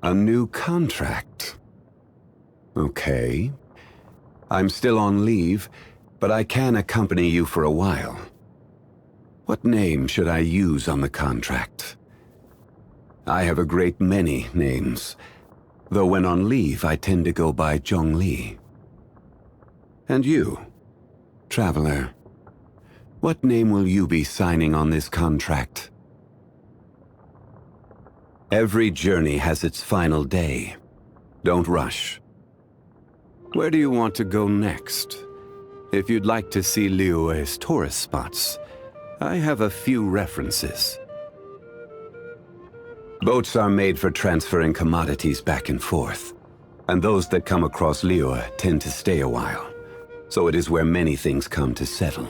A new contract. Okay. I'm still on leave, but I can accompany you for a while. What name should I use on the contract? I have a great many names, though when on leave I tend to go by Zhongli. And you, traveler, what name will you be signing on this contract? Every journey has its final day. Don't rush. Where do you want to go next? If you'd like to see Liyue's tourist spots, I have a few references. Boats are made for transferring commodities back and forth, and those that come across Liyue tend to stay a while, so it is where many things come to settle.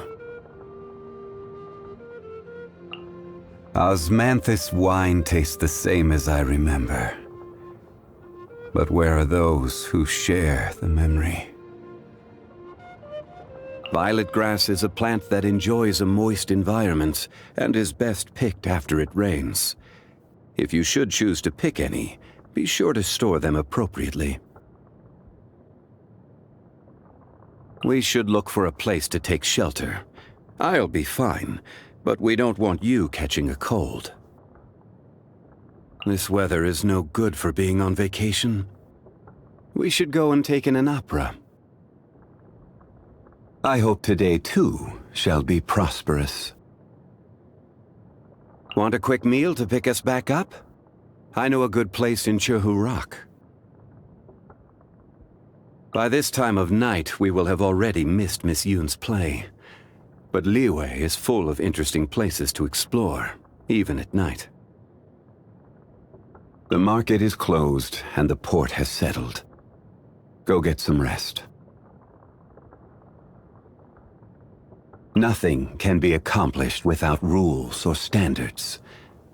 Osmanthus wine tastes the same as I remember. But where are those who share the memory? Violet grass is a plant that enjoys a moist environment and is best picked after it rains. If you should choose to pick any, be sure to store them appropriately. We should look for a place to take shelter. I'll be fine, but we don't want you catching a cold. This weather is no good for being on vacation. We should go and take in an opera. I hope today, too, shall be prosperous. Want a quick meal to pick us back up? I know a good place in Chehu Rock. By this time of night, we will have already missed Miss Yoon's play. But Liyue is full of interesting places to explore, even at night. The market is closed, and the port has settled. Go get some rest. Nothing can be accomplished without rules or standards.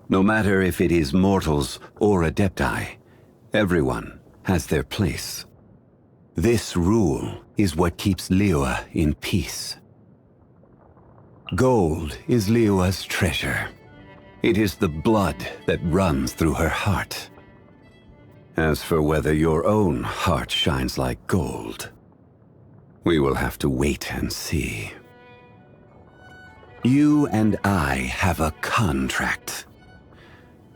No matter if it is mortals or adepti, everyone has their place. This rule is what keeps Liyue in peace. Gold is Liyue's treasure. It is the blood that runs through her heart. As for whether your own heart shines like gold, we will have to wait and see. You and I have a contract.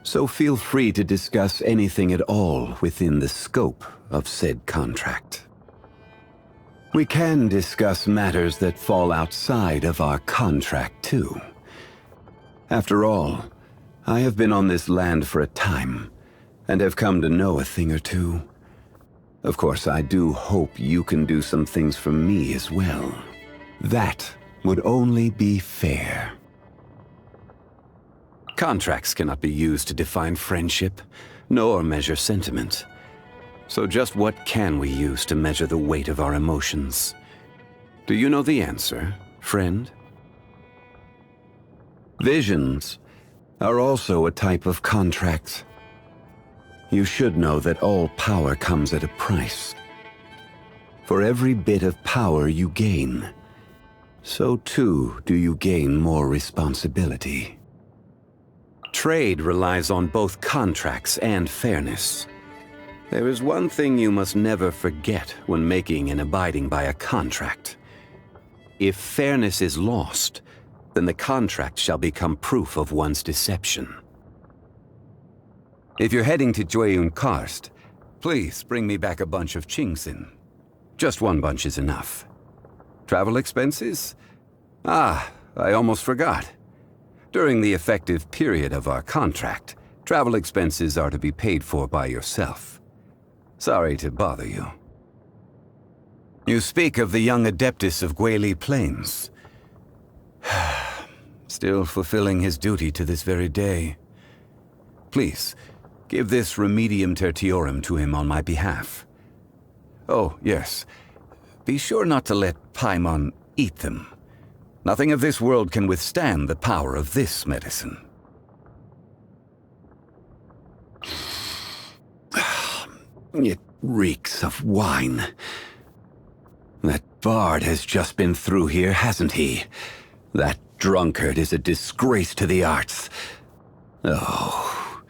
So feel free to discuss anything at all within the scope of said contract. We can discuss matters that fall outside of our contract, too. After all, I have been on this land for a time, and have come to know a thing or two. Of course, I do hope you can do some things for me as well. That would only be fair. Contracts cannot be used to define friendship, nor measure sentiment. So just what can we use to measure the weight of our emotions? Do you know the answer, friend? Visions are also a type of contract. You should know that all power comes at a price. For every bit of power you gain, so too do you gain more responsibility. Trade relies on both contracts and fairness. There is one thing you must never forget when making and abiding by a contract. If fairness is lost, then the contract shall become proof of one's deception. If you're heading to Jueyun Karst, please bring me back a bunch of Qingxin. Just one bunch is enough. Travel expenses? Ah, I almost forgot. During the effective period of our contract, travel expenses are to be paid for by yourself. Sorry to bother you. You speak of the young Adeptus of Guili Plains. Still fulfilling his duty to this very day. Please, give this Remedium Tertiorum to him on my behalf. Oh, yes. Be sure not to let Paimon eat them. Nothing of this world can withstand the power of this medicine. It reeks of wine. That bard has just been through here, hasn't he? That drunkard is a disgrace to the arts. Oh.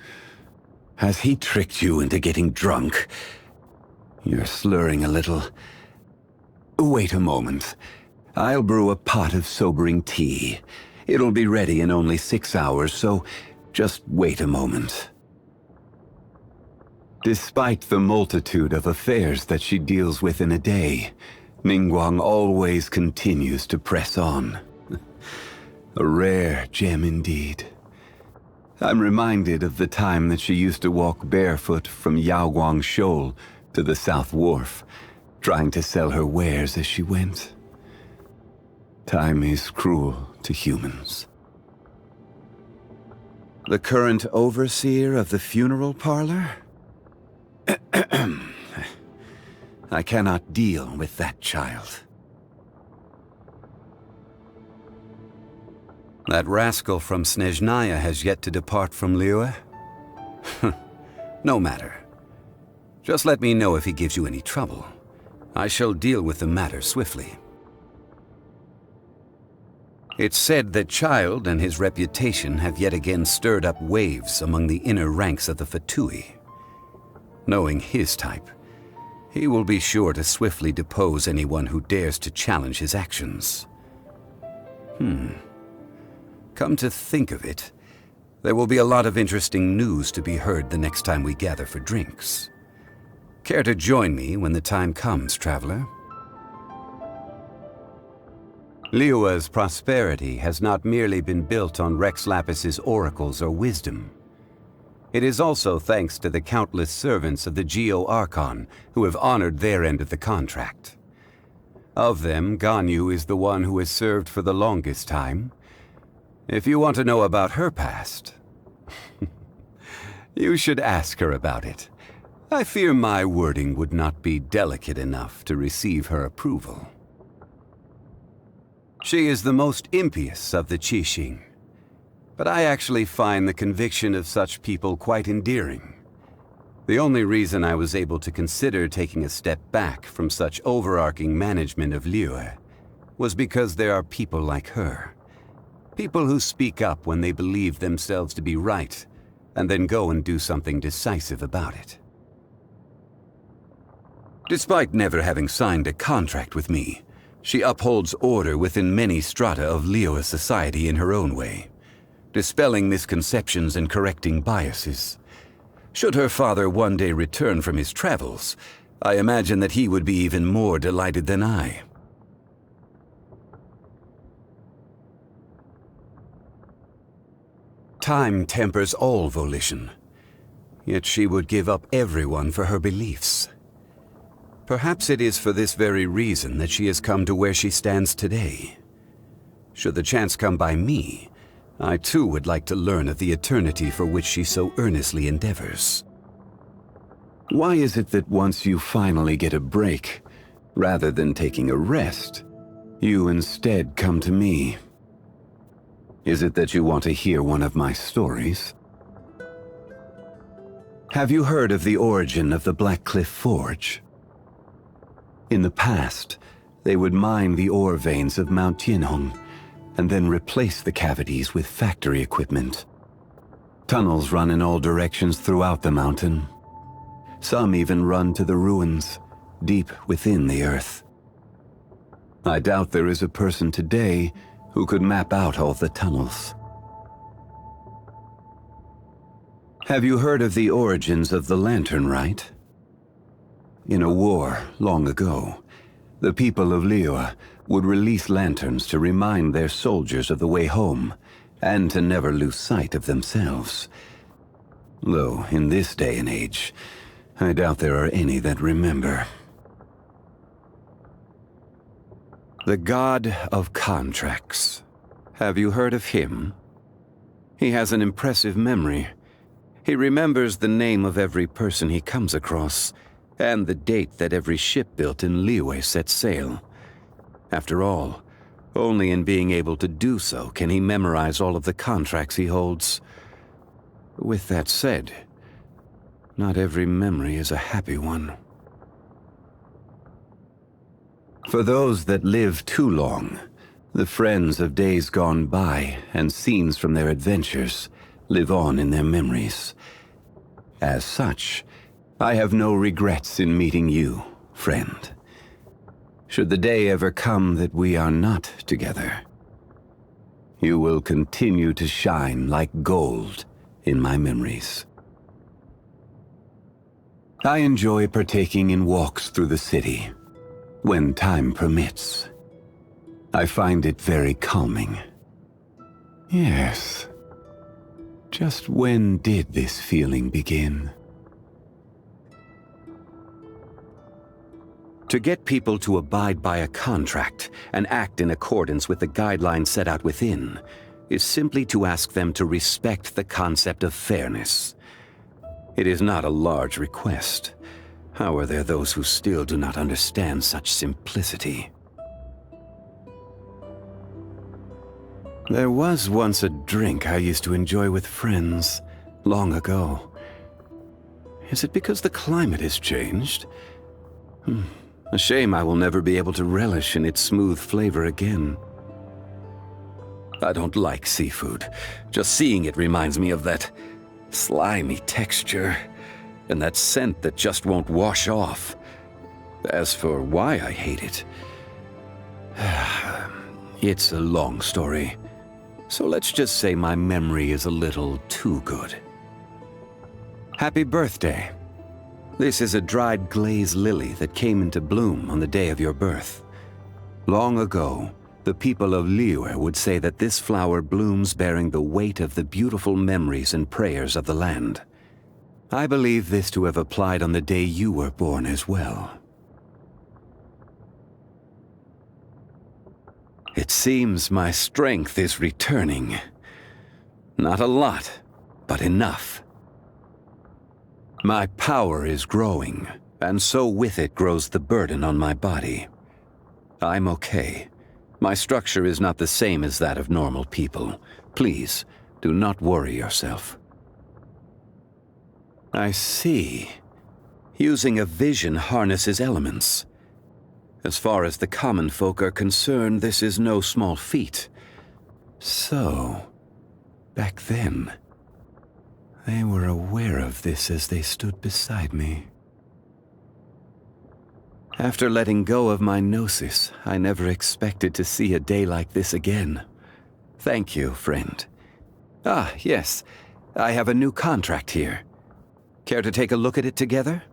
Has he tricked you into getting drunk? You're slurring a little. Wait a moment. I'll brew a pot of sobering tea. It'll be ready in only 6 hours, so just wait a moment. Despite the multitude of affairs that she deals with in a day, Ningguang always continues to press on. A rare gem indeed. I'm reminded of the time that she used to walk barefoot from Yaoguang Shoal to the South Wharf, trying to sell her wares as she went. Time is cruel to humans. The current overseer of the funeral parlor? I cannot deal with that child. That rascal from Snezhnaya has yet to depart from Liyue? No matter. Just let me know if he gives you any trouble. I shall deal with the matter swiftly. It's said that Child and his reputation have yet again stirred up waves among the inner ranks of the Fatui. Knowing his type, he will be sure to swiftly depose anyone who dares to challenge his actions. Come to think of it, there will be a lot of interesting news to be heard the next time we gather for drinks. Care to join me when the time comes, traveler? Liyue's prosperity has not merely been built on Rex Lapis's oracles or wisdom. It is also thanks to the countless servants of the Geo-Archon who have honored their end of the contract. Of them, Ganyu is the one who has served for the longest time. If you want to know about her past, you should ask her about it. I fear my wording would not be delicate enough to receive her approval. She is the most impious of the Qixing, but I actually find the conviction of such people quite endearing. The only reason I was able to consider taking a step back from such overarching management of Liyue was because there are people like her. People who speak up when they believe themselves to be right, and then go and do something decisive about it. Despite never having signed a contract with me, she upholds order within many strata of Liyue society in her own way, dispelling misconceptions and correcting biases. Should her father one day return from his travels, I imagine that he would be even more delighted than I. Time tempers all volition, yet she would give up everyone for her beliefs. Perhaps it is for this very reason that she has come to where she stands today. Should the chance come by me, I too would like to learn of the eternity for which she so earnestly endeavors. Why is it that once you finally get a break, rather than taking a rest, you instead come to me? Is it that you want to hear one of my stories? Have you heard of the origin of the Black Cliff Forge? In the past, they would mine the ore veins of Mount Tianhong and then replace the cavities with factory equipment. Tunnels run in all directions throughout the mountain. Some even run to the ruins, deep within the earth. I doubt there is a person today who could map out all the tunnels. Have you heard of the origins of the Lantern Rite? In a war long ago, the people of Liyue would release lanterns to remind their soldiers of the way home, and to never lose sight of themselves. Though, in this day and age, I doubt there are any that remember. The God of Contracts. Have you heard of him? He has an impressive memory. He remembers the name of every person he comes across, and the date that every ship built in Liyue set sail. After all, only in being able to do so can he memorize all of the contracts he holds. With that said, not every memory is a happy one. For those that live too long, the friends of days gone by and scenes from their adventures live on in their memories. As such, I have no regrets in meeting you, friend. Should the day ever come that we are not together, you will continue to shine like gold in my memories. I enjoy partaking in walks through the city, when time permits. I find it very calming. Yes. Just when did this feeling begin? To get people to abide by a contract and act in accordance with the guidelines set out within is simply to ask them to respect the concept of fairness. It is not a large request. How are there those who still do not understand such simplicity? There was once a drink I used to enjoy with friends, long ago. Is it because the climate has changed? A shame I will never be able to relish in its smooth flavor again. I don't like seafood. Just seeing it reminds me of that slimy texture and that scent that just won't wash off. As for why I hate it, it's a long story. So let's just say my memory is a little too good. Happy birthday. This is a dried glaze lily that came into bloom on the day of your birth. Long ago, the people of Liyue would say that this flower blooms bearing the weight of the beautiful memories and prayers of the land. I believe this to have applied on the day you were born as well. It seems my strength is returning. Not a lot, but enough. My power is growing, and so with it grows the burden on my body. I'm okay. My structure is not the same as that of normal people. Please, do not worry yourself. I see. Using a vision harnesses elements. As far as the common folk are concerned, this is no small feat. So, back then, they were aware of this as they stood beside me. After letting go of my gnosis, I never expected to see a day like this again. Thank you, friend. Ah, yes, I have a new contract here. Care to take a look at it together?